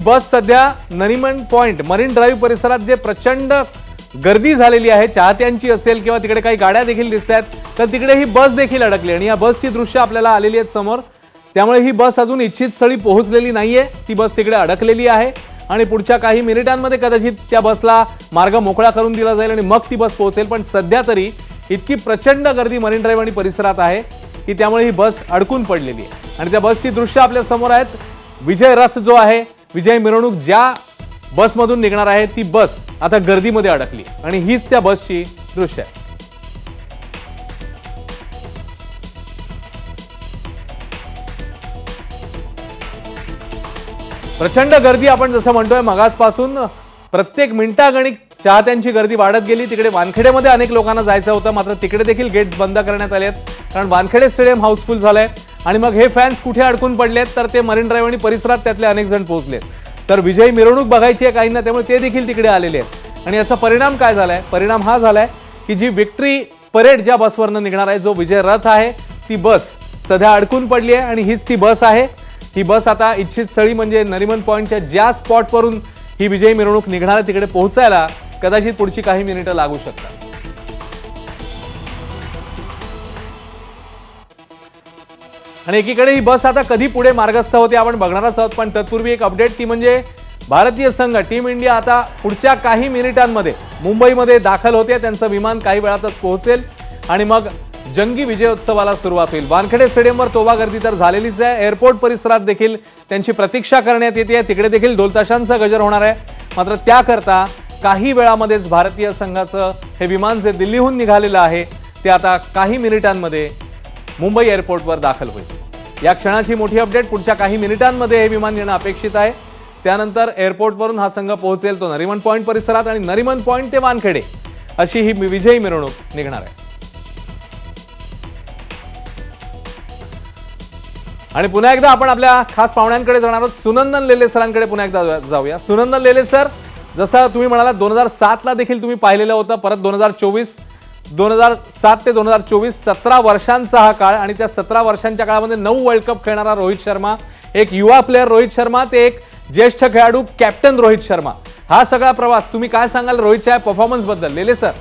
बस सध्या Nariman point marine drive परिसरात जे प्रचंड गर्दी झालेली आहे, चाहत्यांची असेल किंवा तिकडे काही गाड्या देखील दिसतात, तर तिकडे ही बस देखील अडकली आणि या बसची दृश्य आपल्याला आलेली आहेत समोर। त्यामुळे ही बस अजून इच्छित स्थळी पोहोचलेली नाहीये, ती बस तिकडे अडकलेली आहे आणि पुढच्या काही मिनिटांमध्ये कदाचित त्या बसला मार्ग मोकळा करून दिला जाईल आणि मग ती बस पोहोचेल। पण सध्या तरी इतकी प्रचंड गर्दी मरीन ड्राईव्ह आणि परिसरात आहे की त्यामुळे ही बस अडकून पडलेली आहे आणि त्या बसची दृश्य आपल्या समोर आहेत। विजय रथ जो आहे, विजय मिरवणूक ज्या बसमधून निघणार आहे ती बस आता गर्दीमध्ये अडकली आणि हीच त्या बसची दृश्य आहे। प्रचंड गर्दी आपण जसं म्हणतोय मगाचपासून प्रत्येक मिनिटागणिक चाहत्यांची गर्दी वाढत गेली। तिकडे वानखेडेमध्ये अनेक लोकांना जायचं होतं, मात्र तिकडे देखील गेट्स बंद करण्यात आले आहेत कारण वानखेडे स्टेडियम हाऊसफुल झालंय आणि मग हे फॅन्स कुठे अडकून पडलेत तर ते मरीन ड्राईव्ह आणि परिसरात त्यातले अनेक जण पोहोचलेत। तर विजयी मिरवणूक बघायची आहे काहींना, त्यामुळे ते देखील तिकडे आलेले आहेत आणि याचा परिणाम काय झालाय? परिणाम हा झालाय की जी विक्ट्री परेड ज्या बसवरनं निघणार आहे, जो विजय रथ आहे, ती बस सध्या अडकून पडली आहे आणि हीच ती बस आहे। ही बस आता इच्छित स्थळी म्हणजे नरिमन पॉइंटच्या ज्या स्पॉटवरून ही विजयी मिरवणूक निघणार आहे तिकडे पोहोचायला कदाचित पुढची काही मिनिटं लागू शकतात। आणि एकीकडे ही बस आता कधी पुढे मार्गस्थ होते आपण बघणारच आहोत, पण तत्पूर्वी एक अपडेट ती म्हणजे भारतीय संघ टीम इंडिया आता पुढच्या काही मिनिटांमध्ये मुंबईमध्ये दाखल होते। त्यांचं विमान काही वेळातच पोहोचेल आणि मग जंगी विजयोत्सवाला सुरुवात होईल। वानखेडे स्टेडियमवर तोबा गर्दी तर झालेलीच आहे, एअरपोर्ट परिसरात देखील त्यांची प्रतीक्षा करण्यात येते, तिकडे देखील ढोलताशांचा गजर होणार आहे। मात्र त्याकरता काही वेळामध्येच भारतीय संघाचं हे विमान जे दिल्लीहून निघालेलं आहे ते आता काही मिनिटांमध्ये मुंबई एअरपोर्टवर दाखल होईल। या क्षणाची मोठी अपडेट, पुढच्या काही मिनिटांमध्ये हे विमान येणं अपेक्षित आहे। त्यानंतर एअरपोर्टवरून हा संघ पोहोचेल तो नरिमन पॉइंट परिसरात आणि नरिमन पॉइंट ते वानखेडे अशी ही विजयी मिरवणूक निघणार आहे। आणि पुन्हा एकदा आपण आपल्या खास पाहुण्यांकडे जाणार आहोत, सुनंदन लेले सरांकडे पुन्हा एकदा जाऊया। सुनंदन लेले सर, जसं तुम्ही म्हणालात 2007 ला देखील तुम्ही पाहिलेलं होतं, परत 2007 ते 2024 17 वर्षांचा हा काळ आणि त्या 17 वर्षांच्या काळामध्ये 9 वर्ल्ड कप खेळणारा रोहित शर्मा, एक युवा प्लेअर रोहित शर्मा, ते एक ज्येष्ठ खेळाडू कॅप्टन रोहित शर्मा, हा सगळा प्रवास तुम्ही काय सांगाल रोहितच्या परफॉर्मन्स बद्दल लेले सर?